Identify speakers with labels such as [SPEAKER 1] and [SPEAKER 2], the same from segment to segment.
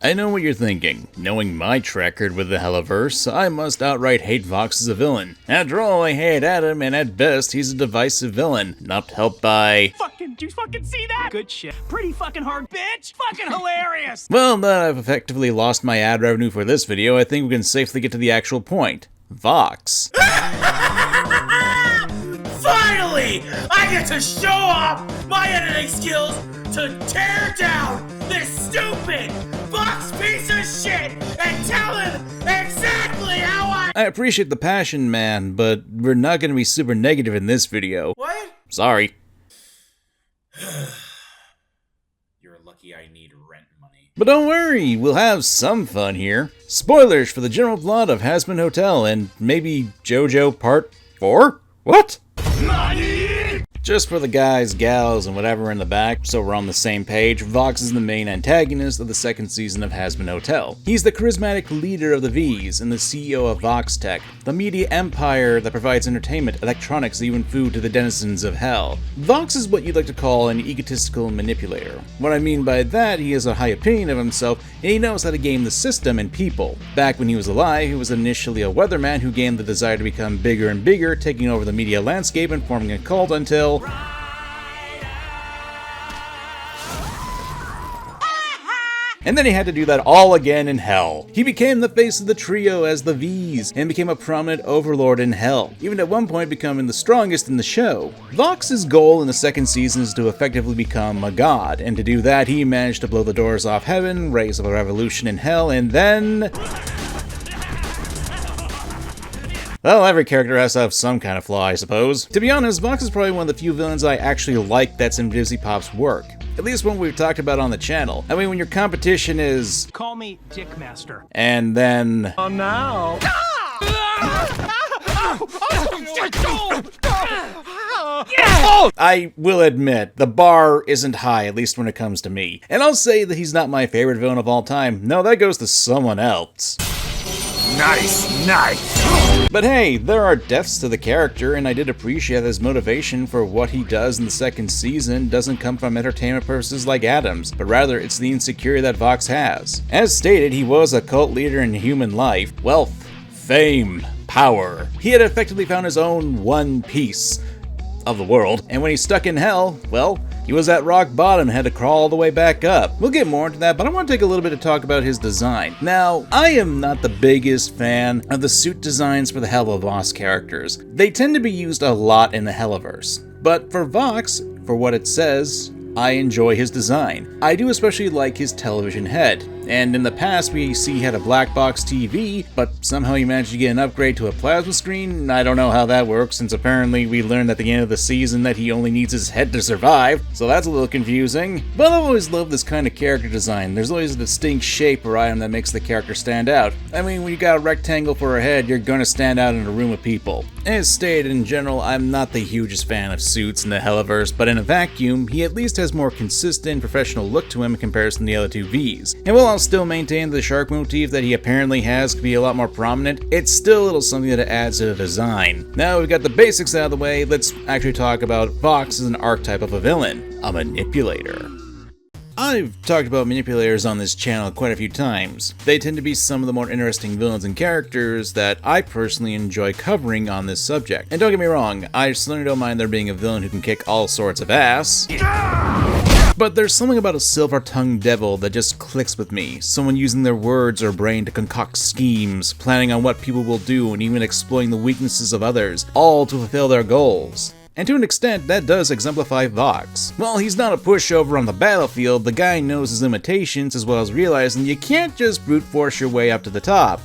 [SPEAKER 1] I know what you're thinking. Knowing my track record with the Helliverse, I must outright hate Vox as a villain. After all, I hate Adam, and at best, he's a divisive villain, not helped by...
[SPEAKER 2] Did you fucking see that? Good shit. Pretty fucking hard, bitch! Fucking hilarious!
[SPEAKER 1] Well, now that I've effectively lost my ad revenue for this video, I think we can safely get to the actual point. Vox.
[SPEAKER 3] Finally! I get to show off my editing skills to tear down this stupid Vox piece of shit and tell him exactly how
[SPEAKER 1] I appreciate the passion, man, but we're not gonna be super negative in this video.
[SPEAKER 3] What?
[SPEAKER 1] Sorry.
[SPEAKER 3] You're lucky I need rent money.
[SPEAKER 1] But don't worry, we'll have some fun here. Spoilers for the general plot of Hazbin Hotel and maybe JoJo Part 4? What? Just for the guys, gals, and whatever in the back, so we're on the same page, Vox is the main antagonist of the second season of Hazbin Hotel. He's the charismatic leader of the V's and the CEO of Vox Tech, the media empire that provides entertainment, electronics, even food to the denizens of hell. Vox is what you'd like to call an egotistical manipulator. What I mean by that, he has a high opinion of himself, and he knows how to game the system and people. Back when he was alive, he was initially a weatherman who gained the desire to become bigger and bigger, taking over the media landscape and forming a cult until... And then he had to do that all again in hell. He became the face of the trio as the V's, and became a prominent overlord in hell, even at one point becoming the strongest in the show. Vox's goal in the second season is to effectively become a god, and to do that he managed to blow the doors off heaven, raise up a revolution in hell, and then... Well, every character has to have some kind of flaw, I suppose. To be honest, Vox is probably one of the few villains I actually like that's in Dizzy Pop's work. At least one we've talked about on the channel. I mean, when your competition is...
[SPEAKER 2] Call me Dickmaster.
[SPEAKER 1] And then...
[SPEAKER 2] Oh, no.
[SPEAKER 1] I will admit, the bar isn't high, at least when it comes to me. And I'll say that he's not my favorite villain of all time. No, that goes to someone else.
[SPEAKER 3] Nice.
[SPEAKER 1] But hey, there are depths to the character, and I did appreciate his motivation for what he does in the second season doesn't come from entertainment purposes like Adam's, but rather it's the insecurity that Vox has. As stated, he was a cult leader in human life, wealth, fame, power. He had effectively found his own one piece of the world, and when he's stuck in hell, well, he was at rock bottom and had to crawl all the way back up. We'll get more into that, but I want to take a little bit to talk about his design. Now, I am not the biggest fan of the suit designs for the Helliverse characters. They tend to be used a lot in the Helliverse. But for Vox, for what it says, I enjoy his design. I do especially like his television head. And in the past we see he had a black box TV, but somehow he managed to get an upgrade to a plasma screen. I don't know how that works, since apparently we learned at the end of the season that he only needs his head to survive, so that's a little confusing. But I've always loved this kind of character design. There's always a distinct shape or item that makes the character stand out. I mean, when you got a rectangle for a head, you're gonna stand out in a room of people. As stated, in general, I'm not the hugest fan of suits in the Helliverse, but in a vacuum, he at least has more consistent, professional look to him in comparison to the other two V's. And while I'll still maintain the shark motif that he apparently has could be a lot more prominent, it's still a little something that adds to the design. Now we've got the basics out of the way, let's actually talk about Vox as an archetype of a villain, a manipulator. I've talked about manipulators on this channel quite a few times. They tend to be some of the more interesting villains and characters that I personally enjoy covering on this subject. And don't get me wrong, I certainly don't mind there being a villain who can kick all sorts of ass. But there's something about a silver-tongued devil that just clicks with me. Someone using their words or brain to concoct schemes, planning on what people will do and even exploiting the weaknesses of others, all to fulfill their goals. And to an extent, that does exemplify Vox. While he's not a pushover on the battlefield, the guy knows his limitations as well as realizing you can't just brute force your way up to the top.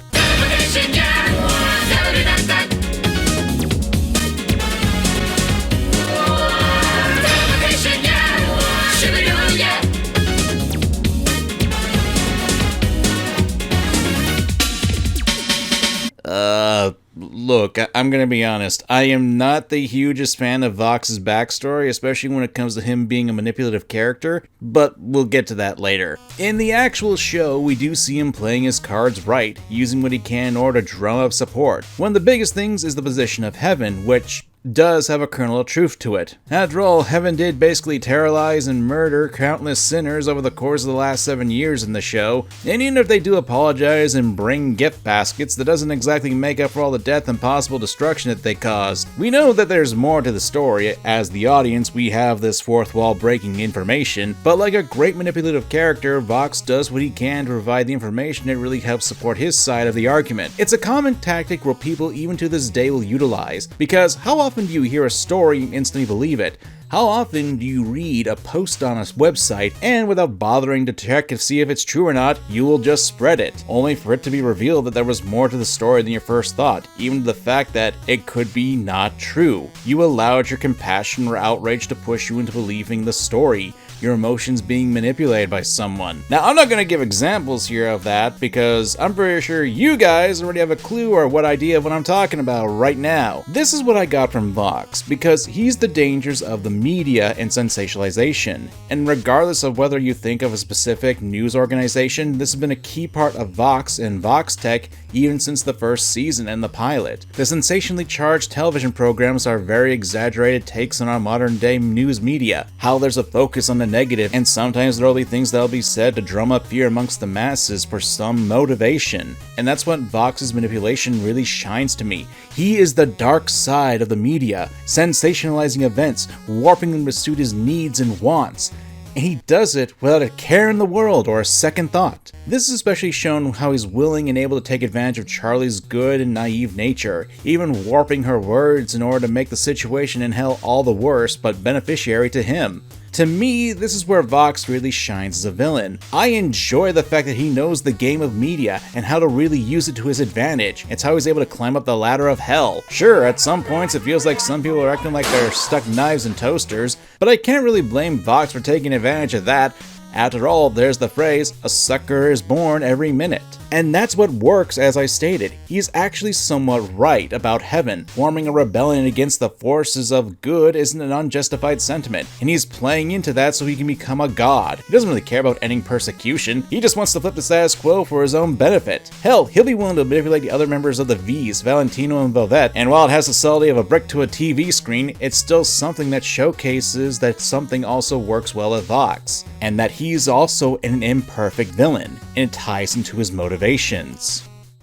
[SPEAKER 1] Look, I'm gonna be honest, I am not the hugest fan of Vox's backstory, especially when it comes to him being a manipulative character, but we'll get to that later. In the actual show, we do see him playing his cards right, using what he can in order to drum up support. One of the biggest things is the position of Heaven, which does have a kernel of truth to it. After all, Heaven did basically terrorize and murder countless sinners over the course of the last 7 years in the show, and even if they do apologize and bring gift baskets, that doesn't exactly make up for all the death and possible destruction that they caused. We know that there's more to the story. As the audience, we have this fourth wall breaking information, but like a great manipulative character, Vox does what he can to provide the information that really helps support his side of the argument. It's a common tactic where people even to this day will utilize, because how often do you hear a story and instantly believe it? How often do you read a post on a website and without bothering to check to see if it's true or not, you will just spread it, only for it to be revealed that there was more to the story than your first thought, even to the fact that it could be not true. You allowed your compassion or outrage to push you into believing the story, your emotions being manipulated by someone. Now, I'm not going to give examples here of that because I'm pretty sure you guys already have a clue or what idea of what I'm talking about right now. This is what I got from Vox, because he's the dangers of the media and sensationalization. And regardless of whether you think of a specific news organization, this has been a key part of Vox and Vox Tech even since the first season and the pilot. The sensationally charged television programs are very exaggerated takes on our modern day news media, how there's a focus on the negative, and sometimes there will be things that will be said to drum up fear amongst the masses for some motivation. And that's what Vox's manipulation really shines to me. He is the dark side of the media, sensationalizing events, warping them to suit his needs and wants. And he does it without a care in the world or a second thought. This is especially shown how he's willing and able to take advantage of Charlie's good and naive nature, even warping her words in order to make the situation in hell all the worse, but beneficiary to him. To me, this is where Vox really shines as a villain. I enjoy the fact that he knows the game of media and how to really use it to his advantage. It's how he's able to climb up the ladder of hell. Sure, at some points it feels like some people are acting like they're stuck knives in toasters, but I can't really blame Vox for taking advantage of that. After all, there's the phrase, a sucker is born every minute. And that's what works, as I stated. He's actually somewhat right about Heaven. Forming a rebellion against the forces of good isn't an unjustified sentiment, and he's playing into that so he can become a god. He doesn't really care about ending persecution, he just wants to flip the status quo for his own benefit. Hell, he'll be willing to manipulate the other members of the V's, Valentino and Velvet, and while it has the subtlety of a brick to a TV screen, it's still something that showcases that something also works well at Vox, and that he's also an imperfect villain, and it ties into his motivations.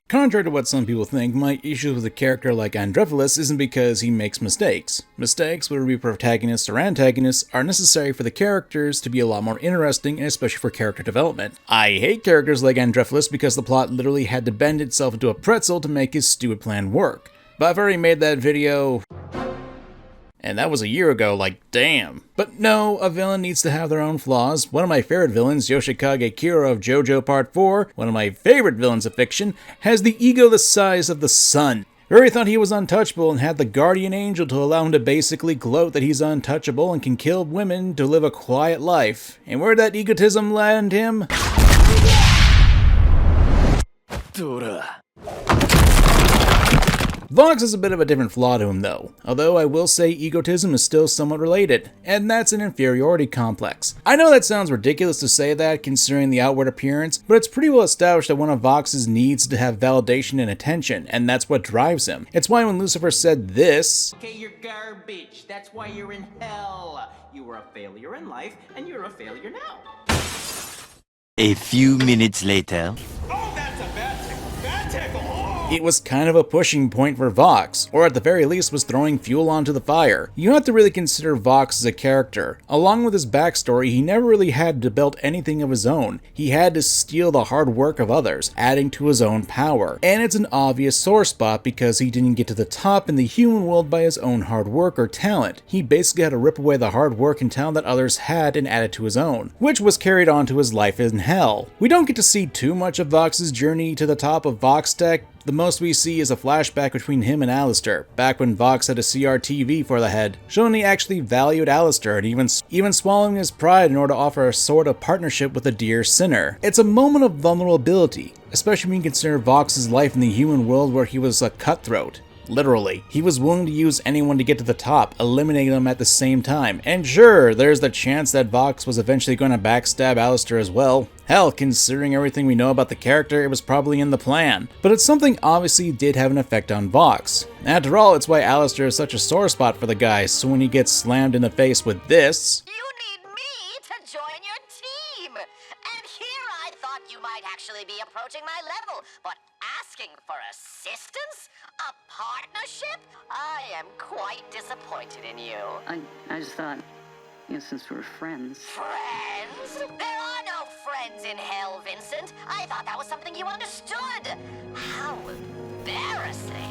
[SPEAKER 1] Contrary to what some people think, my issue with a character like Andropoulos isn't because he makes mistakes. Mistakes, whether it be protagonists or antagonists, are necessary for the characters to be a lot more interesting, and especially for character development. I hate characters like Andropoulos because the plot literally had to bend itself into a pretzel to make his stupid plan work. But I've already made that video, and that was a year ago, like damn. But no, a villain needs to have their own flaws. One of my favorite villains, Yoshikage Kira of JoJo Part 4, one of my favorite villains of fiction, has the ego the size of the sun. Ruri thought he was untouchable and had the guardian angel to allow him to basically gloat that he's untouchable and can kill women to live a quiet life. And where'd that egotism land him? Vox has a bit of a different flaw to him though, although I will say egotism is still somewhat related, and that's an inferiority complex. I know that sounds ridiculous to say that considering the outward appearance, but it's pretty well established that one of Vox's needs is to have validation and attention, and that's what drives him. It's why when Lucifer said this,
[SPEAKER 4] "Okay, you're garbage, that's why you're in hell. You were a failure in life, and you're a failure now."
[SPEAKER 5] A few minutes later.
[SPEAKER 3] Oh, that's a bad tickle. Bad tickle. Oh.
[SPEAKER 1] it was kind of a pushing point for Vox, or at the very least was throwing fuel onto the fire. You have to really consider Vox as a character. Along with his backstory, he never really had to build anything of his own. He had to steal the hard work of others, adding to his own power. And it's an obvious sore spot because he didn't get to the top in the human world by his own hard work or talent. He basically had to rip away the hard work and talent that others had and add it to his own, which was carried on to his life in hell. We don't get to see too much of Vox's journey to the top of Vox Tech. The most we see is a flashback between him and Alistair, back when Vox had a CRTV for the head, showing he actually valued Alistair and even swallowing his pride in order to offer a sort of partnership with a dear sinner. It's a moment of vulnerability, especially when you consider Vox's life in the human world where he was a cutthroat. literally. He was willing to use anyone to get to the top, eliminating them at the same time. And sure, there's the chance that Vox was eventually going to backstab Alistair as well. Hell, considering everything we know about the character, it was probably in the plan. But it's something obviously did have an effect on Vox. After all, it's why Alistair is such a sore spot for the guy, so when he gets slammed in the face with this...
[SPEAKER 6] You need me to join your team! And here I thought you might actually be approaching my level, but asking for assistance? A partnership? I am quite disappointed in you.
[SPEAKER 7] I just thought, since we're friends.
[SPEAKER 6] Friends? There are no friends in hell, Vincent. I thought that was something you understood. How embarrassing.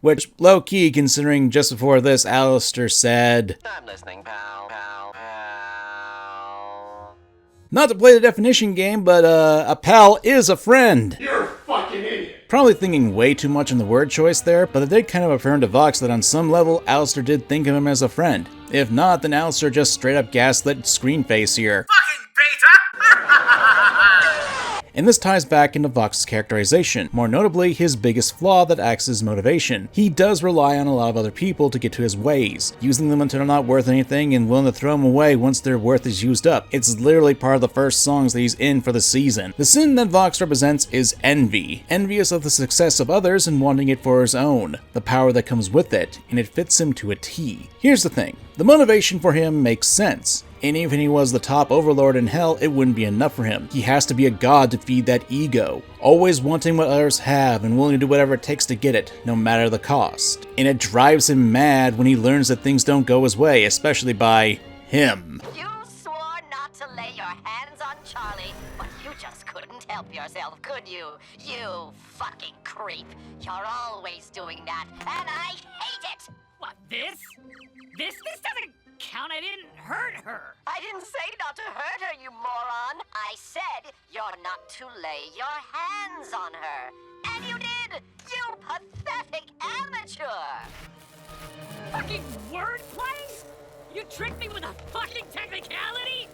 [SPEAKER 1] Which, low-key, considering just before this, Alistair said...
[SPEAKER 6] I'm listening, pal.
[SPEAKER 1] Not to play the definition game, but a pal is a friend.
[SPEAKER 3] You're a fucking idiot.
[SPEAKER 1] Probably thinking way too much on the word choice there, but it did kind of affirm to Vox that on some level, Alistair did think of him as a friend. If not, then Alistair just straight up gaslit screen face here.
[SPEAKER 3] Fucking beta!
[SPEAKER 1] And this ties back into Vox's characterization, more notably his biggest flaw that acts as motivation. He does rely on a lot of other people to get to his ways, using them until they're not worth anything and willing to throw them away once their worth is used up. It's literally part of the first songs that he's in for the season. The sin that Vox represents is envy, envious of the success of others and wanting it for his own, the power that comes with it, and it fits him to a T. Here's the thing, the motivation for him makes sense. And even if he was the top overlord in hell, it wouldn't be enough for him. He has to be a god to feed that ego, always wanting what others have and willing to do whatever it takes to get it, no matter the cost. And it drives him mad when he learns that things don't go his way, especially by him.
[SPEAKER 6] You swore not to lay your hands on Charlie, but you just couldn't help yourself, could you? You fucking creep. You're always doing that, and I hate it!
[SPEAKER 2] What, this? This doesn't count. I didn't hurt her.
[SPEAKER 6] I didn't say not to hurt her, you moron. I said you're not to lay your hands on her. And you did! You pathetic amateur!
[SPEAKER 2] Fucking wordplay? You tricked me with a fucking technicality?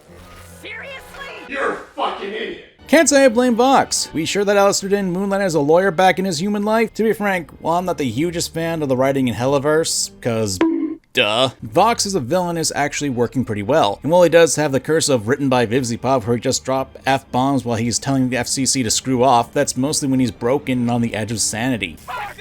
[SPEAKER 2] Seriously?
[SPEAKER 3] You're a fucking idiot.
[SPEAKER 1] Can't say I blame Vox. We sure that Alistair didn't moonlight as a lawyer back in his human life? To be frank, while I'm not the hugest fan of the writing in Helliverse, cause... duh. Vox as a villain is actually working pretty well, and while he does have the curse of written by Vivzipov where he just dropped F-bombs while he's telling the FCC to screw off, that's mostly when he's broken and on the edge of sanity.
[SPEAKER 2] Fuck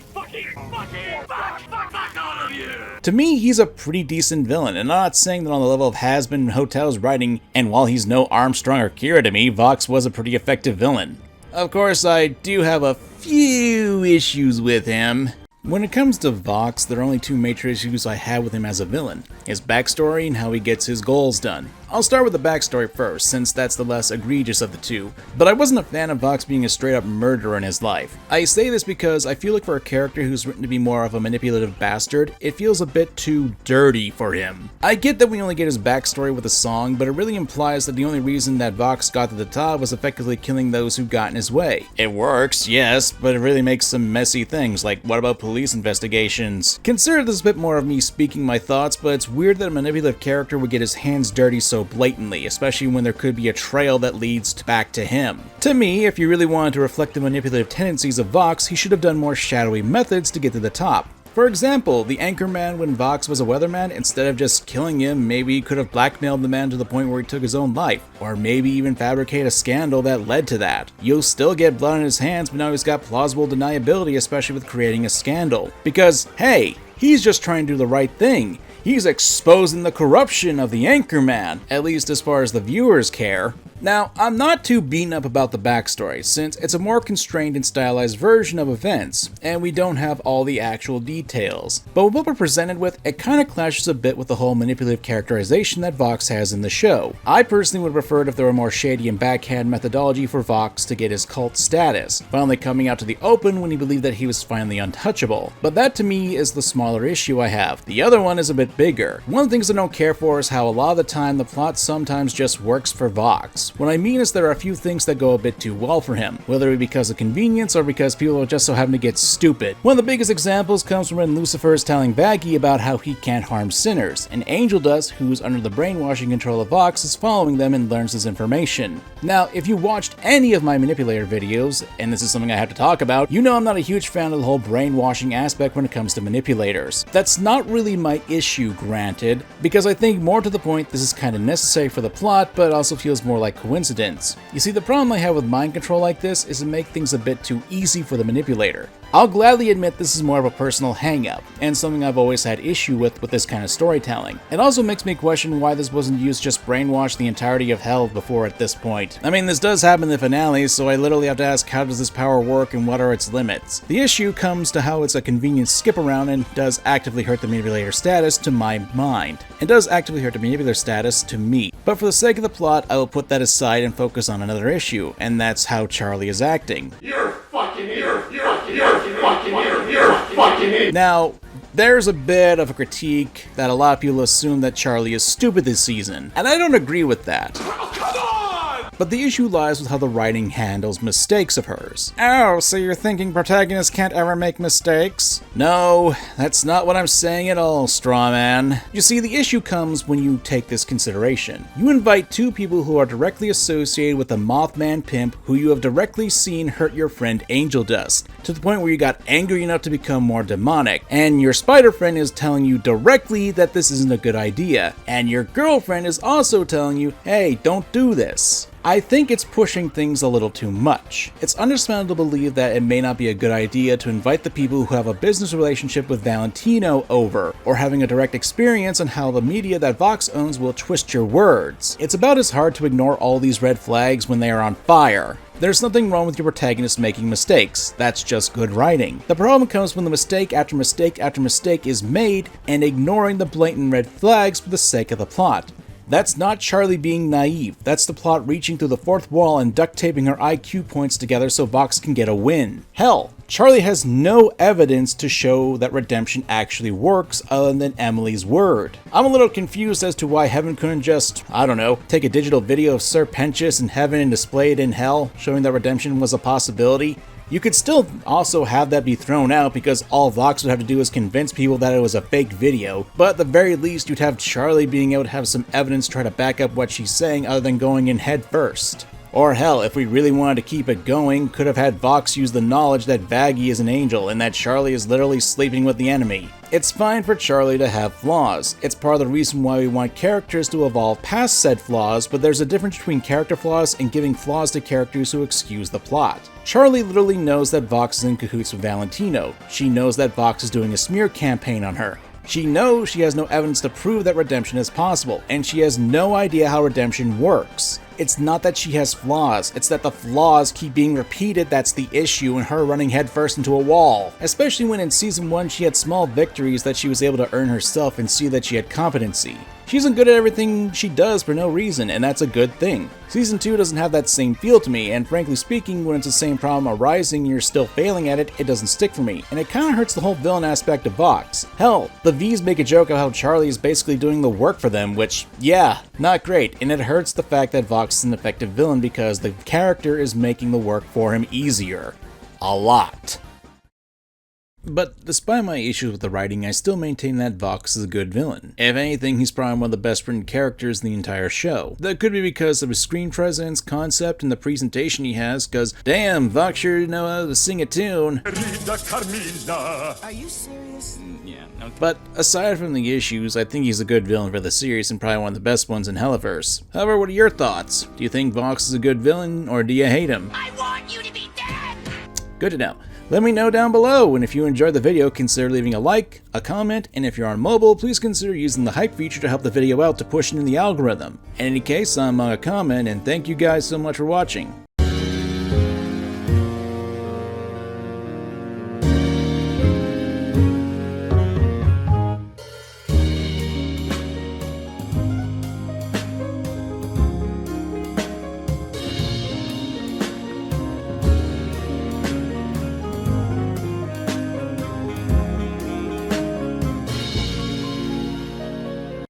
[SPEAKER 2] all of you!
[SPEAKER 1] To me, he's a pretty decent villain, and I'm not saying that on the level of Hazbin Hotel's writing, and while he's no Armstrong or Kira to me, Vox was a pretty effective villain. Of course, I do have a few issues with him. When it comes to Vox, there are only two major issues I have with him as a villain, his backstory and how he gets his goals done. I'll start with the backstory first, since that's the less egregious of the two, but I wasn't a fan of Vox being a straight up murderer in his life. I say this because I feel like for a character who's written to be more of a manipulative bastard, it feels a bit too dirty for him. I get that we only get his backstory with a song, but it really implies that the only reason that Vox got to the top was effectively killing those who got in his way. It works, yes, but it really makes some messy things, like what about police investigations? Consider this a bit more of me speaking my thoughts, but it's weird that a manipulative character would get his hands dirty so blatantly, especially when there could be a trail that leads back to him. To me, if you really wanted to reflect the manipulative tendencies of Vox, he should have done more shadowy methods to get to the top. For example, the Anchorman when Vox was a weatherman, instead of just killing him, maybe he could have blackmailed the man to the point where he took his own life, or maybe even fabricate a scandal that led to that. You'll still get blood on his hands, but now he's got plausible deniability, especially with creating a scandal. Because, hey, he's just trying to do the right thing. He's exposing the corruption of the Anchorman, at least as far as the viewers care. Now, I'm not too beaten up about the backstory, since it's a more constrained and stylized version of events, and we don't have all the actual details. But with what we're presented with, it kinda clashes a bit with the whole manipulative characterization that Vox has in the show. I personally would have preferred if there were more shady and backhand methodology for Vox to get his cult status, finally coming out to the open when he believed that he was finally untouchable. But that to me is the smaller issue I have. The other one is a bit bigger. One of the things I don't care for is how a lot of the time the plot sometimes just works for Vox. What I mean is there are a few things that go a bit too well for him, whether it be because of convenience or because people are just so happen to get stupid. One of the biggest examples comes from when Lucifer is telling Baggy about how he can't harm sinners, and Angel Dust, who's under the brainwashing control of Vox, is following them and learns this information. Now, if you watched any of my Manipulator videos, and this is something I have to talk about, you know I'm not a huge fan of the whole brainwashing aspect when it comes to manipulators. That's not really my issue, granted, because I think more to the point this is kind of necessary for the plot, but also feels more like coincidence. You see, the problem I have with mind control like this is to make things a bit too easy for the manipulator. I'll gladly admit this is more of a personal hang-up, and something I've always had issue with this kind of storytelling. It also makes me question why this wasn't used to just brainwash the entirety of Hell before at this point. I mean, this does happen in the finale, so I literally have to ask how does this power work and what are its limits. The issue comes to how it's a convenient skip around and does actively hurt the manipulator status to my mind. It does actively hurt the manipulator status to me. But for the sake of the plot, I will put that aside and focus on another issue, and that's how Charlie is acting. Now, there's a bit of a critique that a lot of people assume that Charlie is stupid this season, and I don't agree with that. But the issue lies with how the writing handles mistakes of hers. Oh, so you're thinking protagonists can't ever make mistakes? No, that's not what I'm saying at all, Strawman. You see, the issue comes when you take this consideration. You invite two people who are directly associated with the Mothman pimp who you have directly seen hurt your friend Angel Dust, to the point where you got angry enough to become more demonic, and your spider friend is telling you directly that this isn't a good idea, and your girlfriend is also telling you, hey, don't do this. I think it's pushing things a little too much. It's understandable to believe that it may not be a good idea to invite the people who have a business relationship with Valentino over, or having a direct experience on how the media that Vox owns will twist your words. It's about as hard to ignore all these red flags when they are on fire. There's nothing wrong with your protagonist making mistakes, that's just good writing. The problem comes when the mistake after mistake after mistake is made and ignoring the blatant red flags for the sake of the plot. That's not Charlie being naive, that's the plot reaching through the fourth wall and duct taping her IQ points together so Vox can get a win. Hell, Charlie has no evidence to show that redemption actually works other than Emily's word. I'm a little confused as to why Heaven couldn't just, I don't know, take a digital video of Sir Pentious in Heaven and display it in Hell, showing that redemption was a possibility. You could still also have that be thrown out because all Vox would have to do is convince people that it was a fake video, but at the very least you'd have Charlie being able to have some evidence to try to back up what she's saying other than going in head first. Or hell, if we really wanted to keep it going, could have had Vox use the knowledge that Vaggie is an angel and that Charlie is literally sleeping with the enemy. It's fine for Charlie to have flaws. It's part of the reason why we want characters to evolve past said flaws, but there's a difference between character flaws and giving flaws to characters who excuse the plot. Charlie literally knows that Vox is in cahoots with Valentino. She knows that Vox is doing a smear campaign on her. She knows she has no evidence to prove that redemption is possible, and she has no idea how redemption works. It's not that she has flaws, it's that the flaws keep being repeated that's the issue and her running headfirst into a wall. Especially when in Season 1 she had small victories that she was able to earn herself and see that she had competency. She isn't good at everything she does for no reason, and that's a good thing. Season 2 doesn't have that same feel to me, and frankly speaking, when it's the same problem arising and you're still failing at it, it doesn't stick for me, and it kinda hurts the whole villain aspect of Vox. Hell, the V's make a joke of how Charlie is basically doing the work for them, which, yeah, not great, and it hurts the fact that Vox is an effective villain because the character is making the work for him easier. A lot. But despite my issues with the writing, I still maintain that Vox is a good villain. If anything, he's probably one of the best written characters in the entire show. That could be because of his screen presence, concept, and the presentation he has, cause damn, Vox sure know how to sing a tune.
[SPEAKER 2] Are you serious? Yeah, no.
[SPEAKER 1] But aside from the issues, I think he's a good villain for the series and probably one of the best ones in Helliverse. However, what are your thoughts? Do you think Vox is a good villain, or do you hate him?
[SPEAKER 6] I want you to be dead!
[SPEAKER 1] Good to know. Let me know down below, and if you enjoyed the video, consider leaving a like, a comment, and if you're on mobile, please consider using the hype feature to help the video out to push it in the algorithm. In any case, I'm Mangakamen, and thank you guys so much for watching.